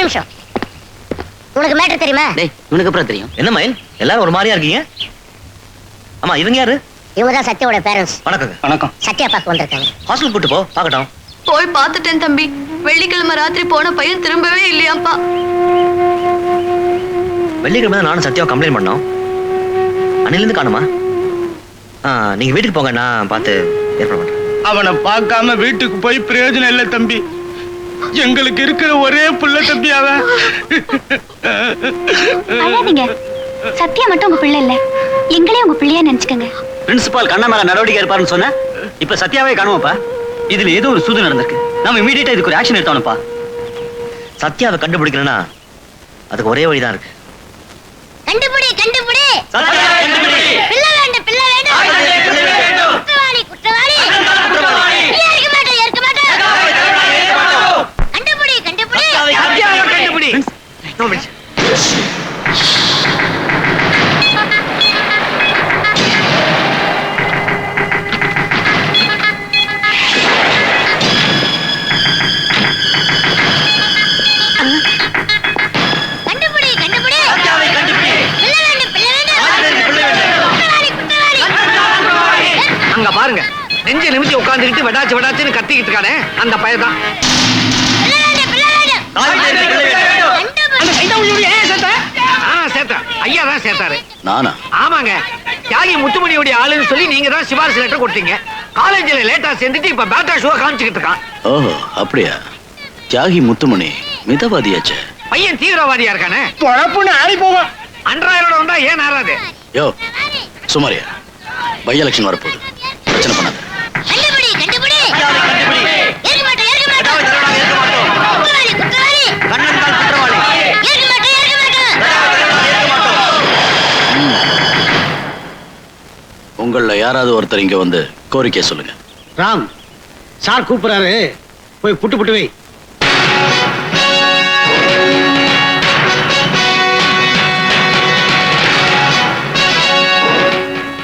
நிமிஷம். உனக்கு மேட்டர் தெரியுமா? டேய் உனக்கு அப்புறம் தெரியும். என்ன மயில் எல்லாரும் ஒரு மாதிரியா இருக்கீங்க? ஆமா இவங்க யாரு? இவங்க தான் சத்யாவோட பேரண்ட்ஸ். வணக்கங்க. வணக்கம். சத்யா பார்க்க வந்திருக்காங்க. ஹாஸ்டல் கூட்டு போ பார்க்கட்டும். போய் பார்த்துட்டேன் தம்பி. வெள்ளிக்கிழமை ராத்திரி போன பையன் திரும்பவே இல்லையாப்பா. வெள்ளிக்கிழமை தான் நானும் சத்யாவை கம்ப்ளைண்ட் பண்ணோம். அன்னிலிருந்து காணுமா? நீங்க வீட்டுக்கு போங்க, நான் பார்த்து ஏற்பாடு பண்றேன். அவனை பார்க்காம வீட்டுக்கு போய் பிரயோஜனம் இல்லை தம்பி. எங்களுக்கு இருக்கிற ஒரே புள்ள தம்பி அவன். சத்யா மட்டும் உங்க பிள்ளை இல்ல, எங்களே உங்க பிள்ளையா நினைச்சுக்கங்க. பிரின்சிபால் கண்ணா மேல நடவடிக்கை எடுப்பாருன்னு சொன்ன, இப்ப சத்யாவே காணுவாப்பா. இதுல ஏதோ ஒரு சூது நடந்திருக்கு. நாம இமீடியட்டா இதுக்கு ஒரு ஆக்ஷன் எடுத்தோம்ப்பா. சத்யாவை கண்டுபிடிக்கணும்னா அதுக்கு ஒரே வழிதான் இருக்கு. கண்டுபிடி கண்டுபிடி. சத்யாவை கண்டுபிடி. பிள்ளை வேண்டும் பிள்ளை வேண்டும். குற்றவாளி குற்றவாளி. ஏற்க மாட்டோம் ஏற்க மாட்டோம். கண்டுபிடி கண்டுபிடி. சத்யாவை கண்டுபிடி. No miss. பாருங்க, நெஞ்ச நிமித்தி உட்கார்ந்துக்கிட்டு வெடாச்சுன்னு கத்திக்கிட்டு இருக்கானே அந்த பையதான். ஐயா தான் சேர்த்தாரு. நானா? ஆமாங்க, தியாகி முத்துமணியோட ஆளுன்னு சொல்லி நீங்க தான் சிபாரிசு லெட்டர் கொடுத்தீங்க. காலேஜ்ல லேட்டா சேர்ந்துட்டு இப்ப பேட்டா ஷோ காமிச்சுக்கிட்டு இருக்கான். ஓஹோ அப்படியா? தியாகி முத்துமணி மிதவாதியாச்சே. பையன் தீவிரவாதியா இருக்கானே. பொழப்புன்னு ஆறி போவான். அன்றாயிரோட வந்தா ஏன் ஆறாது? யோ சுமாரியா, பை எலெக்ஷன் வரப்போகுது, பிரச்சனை பண்ணாத. கண்டுபிடி கண்டுபிடி. ஏற்க மாட்டோம் ஏற்க மாட்டோம். குற்றவாளி குற்றவாளி. கண்ணன் குற்றவாளி. ஏற்க மாட்டோம் ஏற்க மாட்டோம். உங்கள யாராவது ஒருத்தர் இங்க வந்து கோரிக்கை சொல்லுங்க. ராம் சார் கூப்பிடுறாரு, போய் புட்டு புட்டு வை.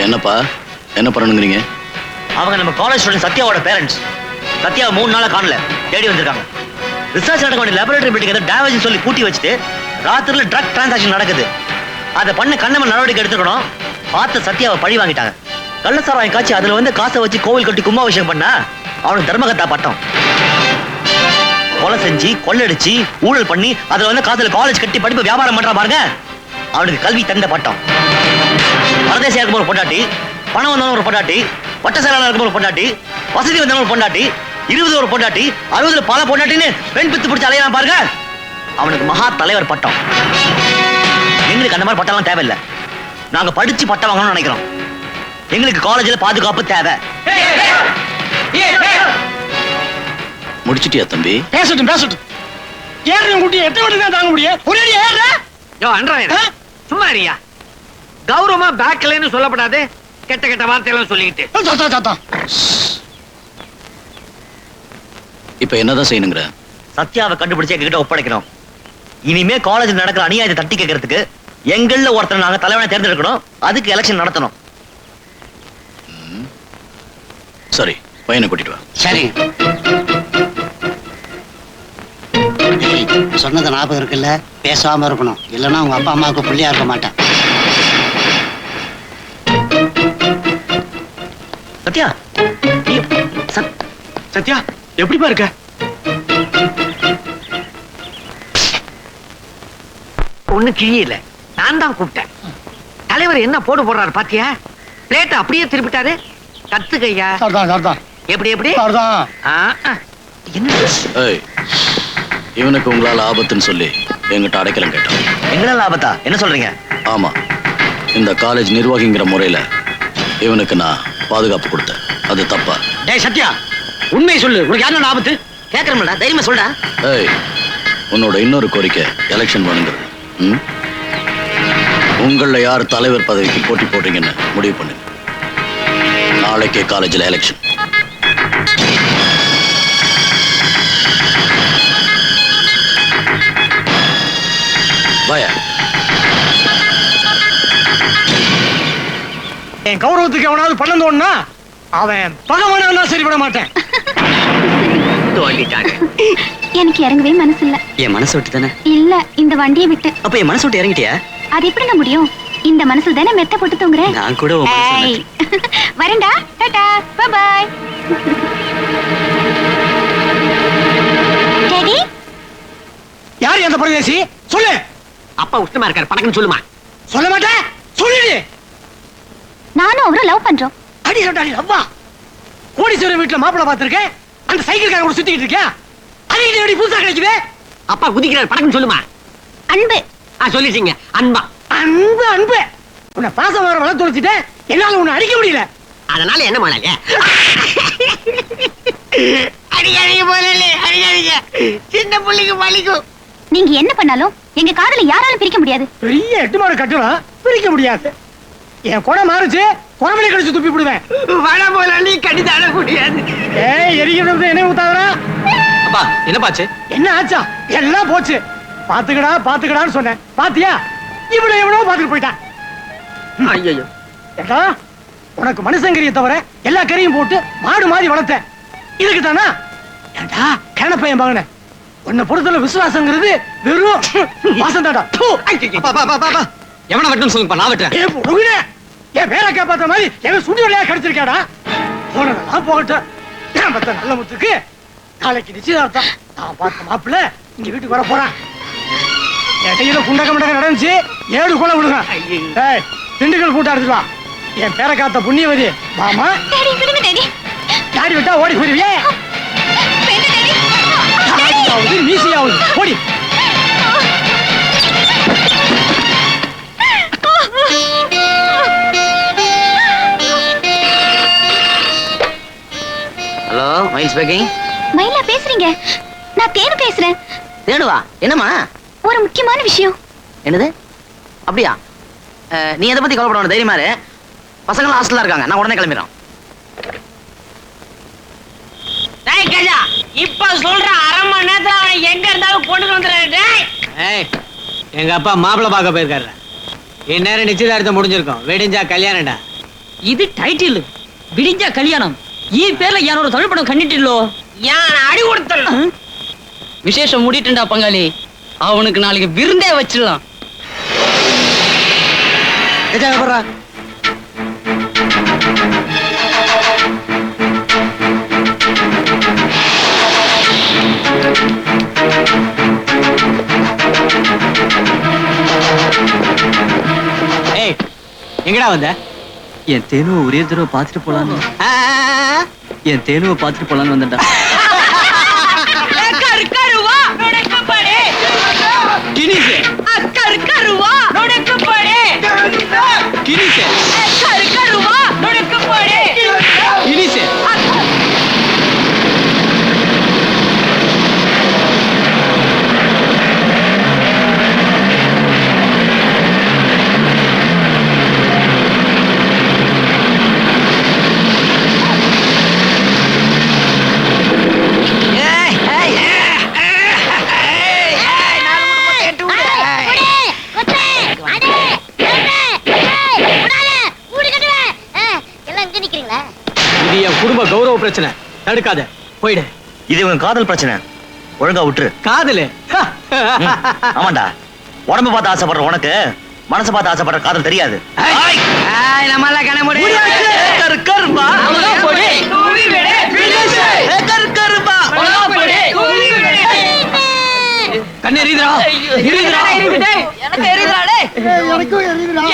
என்னப்பா என்ன பண்ணணுங்கிறீங்க? அவங்க நம்ம காலேஜ் ஸ்டூடெண்ட் சத்யாவோட பேரண்ட்ஸ். சத்யாவை 3 நாளா காணல, தேடி வந்திருக்காங்க. ரிசர்ச் நடக்க வேண்டிய லேபரேட்டரி பில்டிங் ஏதோ டேமேஜ் சொல்லி கூட்டி வச்சுட்டு ராத்திரில ட்ரக் டிரான்சாக்ஷன் நடக்குது. அதை பண்ண கண்ணம நடவடிக்கை எடுத்துக்கணும். பார்த்து சத்யாவை பழி வாங்கிட்டாங்க. கள்ளசாராயம் காட்சி அதுல வந்து காசை வச்சு கோவில் கட்டி கும்பாபிஷேகம் பண்ணா அவனுக்கு தர்மகத்தா பட்டம். கொலை செஞ்சு கொள்ளடிச்சு ஊழல் பண்ணி அதுல வந்து காசுல காலேஜ் கட்டி படிப்பு வியாபாரம் பண்றா பாருங்க, அவனுக்கு கல்வி தந்த பட்டம். பரதேசியா இருக்கும் ஒரு பொண்டாட்டி, பணம் வந்தவன் ஒரு பொண்டாட்டி, வட்ட செயலாளர் இருக்கும் ஒரு பொண்டாட்டி, வசதி வந்தவன் ஒரு பொண்டாட்டி, 20 ஒரு பொண்டாட்டி, 60 பல பொண்டாட்டின்னு பெண் பித்து பிடிச்ச அலையான் பாருங்க, அவனுக்கு மகா தலைவர் பட்டம். எங்களுக்கு அந்த மாதிரி பட்டம்லாம் தேவையில்லை. நாங்க படிச்சு பட்டம் வாங்கணும்னு நினைக்கிறோம். எங்களுக்கு காலேஜ்ல பாதுகாப்பு தேவை. முடிச்சிட்டியா தம்பி? பேசட்டும் பேசட்டும். ஏறி குட்டி எத்தனை வண்டி தான் தாங்க முடியும்? ஒரே ஏற. யோ அன்றாயிரம் சும்மா இருயா. கௌரவமா பேக்லன்னு சொல்லப்படாது, கெட்ட கெட்ட வார்த்தையெல்லாம் சொல்லிக்கிட்டு. இப்ப என்னதான் செய்யணுங்கிற? சத்யாவை கண்டுபிடிச்சு எங்ககிட்ட ஒப்படைக்கணும். இனிமே காலேஜ் நடக்கிற அநியாயத்தை தட்டி கேட்கறதுக்கு எங்கள்ல ஒருத்தர் நாங்க தலைவனை தேர்ந்தெடுக்கணும். அதுக்கு எலெக்ஷன் நடத்தணும். சரி, பையனை கூட்டிட்டு வா. சரி. சொன்னது ஞாபகம் இருக்குல்ல, பேசாம இருக்கணும், இல்லைன்னா உங்க அப்பா அம்மாவுக்கு பிள்ளையா இருக்க மாட்டேன். சத்யா, சத்யா எப்படிப்பா இருக்க? ஒண்ணு கிழியல, நான் தான் கூப்பிட்டேன். தலைவர் என்ன போடுறாரு பாத்தியா? பிளேட் அப்படியே திருப்பிட்டாரு. கத்துக்கையா. எப்படி எப்படி? ஏய், இவனுக்கு உங்களால ஆபத்துன்னு சொல்லி எங்கிட்ட அடைக்கலம் கேட்டான். எங்களால ஆபத்தா? என்ன சொல்றீங்க? ஆமா, இந்த காலேஜ் நிர்வாகிங்கிற முறையில இவனுக்கு நான் பாதுகாப்பு கொடுத்தேன். அது தப்பா? டேய் சத்யா, உண்மை சொல்லு. உனக்கு யாரு ஆபத்து? கேட்கறோம்டா, தைரியமா சொல்டா. ஏய், உன்னோட இன்னொரு கோரிக்கை எலெக்ஷன் பண்ணுங்கிறது. உங்கள யார் தலைவர் பதவிக்கு போட்டி போட்டீங்கன்னு முடிவு பண்ணுங்க. நாளைக்கே காலேஜில் எலெக்ஷன். பய என் கௌரவத்துக்கு எவனாவது பண்ண தோணுனா அவன் பகவானா சரிபட மாட்டேன். கொண்டு வந்துட்டாங்க. எனக்கு இறங்கவே மனசு இல்ல. என் மனசு விட்டு தானே? இல்ல, இந்த வண்டியை விட்டு. அப்ப என் மனசு விட்டு இறங்கிட்டியா? அது எப்படிங்க முடியும்? இந்த மனசுல தானே மெத்த போட்டு தூங்குறேன். நான் கூட உன் மனசுல ஏய். வரேன்டா. டாடா. By by. டாடி, யார் அந்த பரதேசி? சொல்லு. அப்பா உஷ்ணமா இருக்காரு, படக்குன்னு சொல்லுமா. சொல்ல மாட்டேன். சொல்லிடு. நானும் அவரும் லவ் பண்றோம். அடி சொல்லாடி அவ்வா. கோடீஸ்வரர் வீட்டுல மாப்பிள்ளை பார்த்திருக்கேன். அந்த சைக்கிள்காரன் கூட சுத்திக்கிட்டு இருக்கியா? அது எப்படி புதுசா கிடைக்குது? அப்பா குதிக்கிறாரு, படக்குன்னு சொல்லுமா. அன்பு. சொல்லிட்டீங்க, அன்பா. அன்பு அன்பு. உன்னை பாசம் வர வளர்த்து தொலைச்சிட்டேன். என்னால உன்னை அடிக்க முடியல. அதனால என்ன மாலாங்க? அடிக்காதீங்க போல, அடிக்காதீங்க. சின்ன புள்ளிக்கு வலிக்கும். நீங்க என்ன பண்ணாலும் எங்க காதலை யாராலும் பிரிக்க முடியாது. பெரிய 8 மாடு கட்டணும், பிரிக்க முடியாது. என் குடம் மாறுச்சு, குடமலை கடிச்சு துப்பி விடுவேன். வட போல நீ கடிதாட முடியாது. ஏய், எரிக்கிறது என்ன ஊத்தாதடா. அப்பா என்ன பாச்சு? என்ன ஆச்சா? எல்லாம் போச்சு. பாத்துக்கடா பாத்துக்கடான்னு சொன்னேன். பாத்தியா? இவ்வளவு எவ்வளவு பாத்துட்டு போயிட்டான். ஐயோ, ஏடா, உனக்கு மனுஷங்கரிய தவிர எல்லா கறியும் போட்டு மாடு மாதிரி வளர்த்தேன். இதுக்கு தானா? ஏண்டா கேன பையன் பாங்கன. உன்னை பொறுத்தல விசுவாசங்கிறது வெறும் வாசம் தாடா. எவனை வெட்டணும் சொல்லுங்கப்பா, நான் வெட்டுறேன். ஏ புடுங்கனே. ஏன் பேரை காப்பாத்த மாதிரி எவன் சுண்டி வழியா கிடைச்சிருக்காடா? போனதெல்லாம் போகட்டும். ஏன் பத்த நல்ல முத்துக்கு நாளைக்கு நிச்சயதார்த்தம். நான் பார்த்த மாப்பிள்ள இங்க வீட்டுக்கு வர போறான். இடையில குண்டக்க முண்டக்க நடந்துச்சு. 7 கொலை விடுங்க. ஏய், திண்டுக்கல் கூட்ட எடுத்துட்டு வா. என் பேரை காத்த புண்ணியவதி மாமா. டாடி, விடுங்க டாடி. தாடி விட்டா ஓடி போயிருவியே. வேண்டாம் டாடி. தாடியாவது மீசியாவது ஓடி. Hello, mile speaking. மயிலா பேசுறீங்க? நான் தேனு பேசுறேன். தேடுவா, என்னம்மா? ஒரு முக்கியமான விஷயம். என்னது? அப்படியா? நீ எதை பத்தி கவலைப்பட வேண்டாம், தைரியமா இரு. பசங்க ஹாஸ்டல்ல இருக்காங்க, நான் உடனே கிளம்பிடுறேன். இப்ப சொல்ற 1/2 மணி நேரத்துல அவன் எங்க இருந்தாலும் கொண்டு வந்துடுறேன். எங்க அப்பா மாப்பிள்ளை பார்க்க போயிருக்காரு. இந்நேரம் நிச்சயதார்த்தம் முடிஞ்சிருக்கும். வெடிஞ்சா கல்யாணம்டா. இது டைட்டில். விடிஞ்சா கல்யாணம். ஈ பேர்ல யாரோட தமிழ் படம் கண்டிட்டில்லோ. யான் அடி கொடுத்துடலாம். விசேஷம் முடிட்டுண்டா பங்காளி. அவனுக்கு நாளைக்கு விருந்தே வச்சிடலாம். ஏய், எங்கடா வந்த? என் தேனுவை ஒரே தடவை பார்த்துட்டு போலான்னு. என் தேனுவை பார்த்துட்டு போலான்னு வந்தேன்டா. கருவா நுழைக்கு படே. கினிசே கருவா நுழைக்கு படே. கினிசே கருவா நுழைக்கு படே. கினிசே இது என் குடும்ப கௌரவ பிரச்சனை. தடுக்காத, போயிடு. இது இவன் காதல் பிரச்சனை, ஒழுங்கா விட்டுரு. காதலு ஆமாண்டா, உடம்பு பார்த்து ஆசைப்படுற உனக்கு மனசை பார்த்து ஆசைப்படுற காதல் தெரியாது. நம்மள கணமுடி. கண்ணு எரியுதுடா.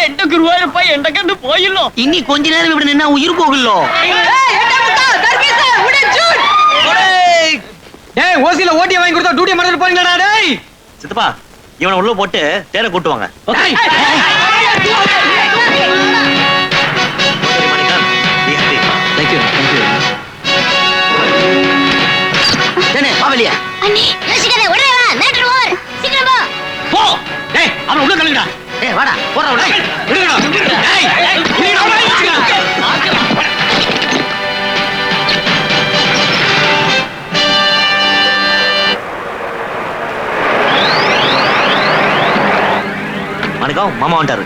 எந்த குருவாயிருப்பா எந்த கண்டு போயிடலாம். இனி கொஞ்ச நேரம் இப்படி நின்னா உயிர் போகலோ. டேய், ஓசில ஓட்டிய வாங்கி கொடுத்தா டூட்டிய மறந்துட்டு போறீங்களாடா டேய். சித்தப்பா, இவனை உள்ள போட்டு தேரை கூட்டுவாங்க. Okay. Thank you, thank you. வெளியே அண்ணி யோசிக்காதே, உடனே வா. Matter over. சீக்கிரம் போ. போ. டேய், அவன உள்ள தள்ளுங்கடா. ஏய் வாடா, போடா உள்ள. விடுங்கடா. டேய், விடுங்கடா. வணக்கம், மாமா வந்துட்டாரு.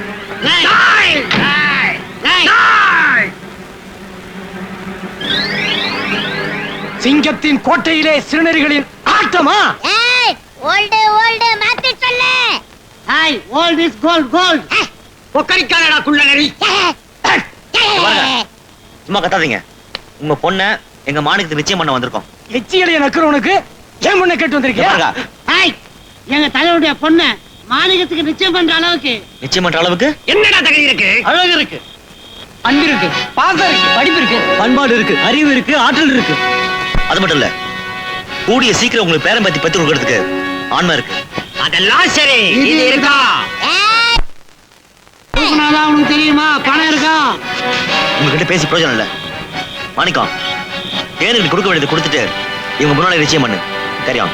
சிங்கத்தின் கோட்டையிலே சிறுநரிகளின் ஆட்டமா? ஏய் ஓல்டு ஓல்டு மாத்தி சொல்லு. Hi all this gold gold. பொக்கரிக்காதடா குள்ள நரி. சும்மா கத்தாதீங்க. உங்க பொண்ண எங்க மாணிக்கத்துக்கு நிச்சயம் பண்ண வந்திருக்கோம். எச்சியலைய நக்குறவனுக்கு ஏன் முன்ன கேட்டு வந்திருக்கியா? ஹாய் எங்க தலைவருடைய பொண்ண மாணிக்கத்துக்கு நிச்சயம் பண்ற அளவுக்கு நிச்சயம் பண்ற அளவுக்கு என்னடா தகுதி இருக்கு? அழகு இருக்கு, அன்பு இருக்கு, பாசம் இருக்கு, படிப்பு இருக்கு, பண்பாடு இருக்கு, அறிவு இருக்கு, ஆற்றல் இருக்கு. அது மட்டும் இல்ல, கூடிய சீக்கிரம் உங்களுக்கு பேரம் பத்தி பெற்று கொடுக்கறதுக்கு ஆன்மா இருக்கு. அதெல்லாம் சரி. இது இருக்கா? தூக்குனாதான் உனக்கு தெரியுமா பணம் இருக்கா? உங்ககிட்ட பேசி பிரயோஜனம் இல்ல. மாணிக்கம், தேனுக்கு கொடுக்க வேண்டியதை கொடுத்துட்டு இவங்க முன்னாடி நிச்சயம் பண்ணு. சரியா?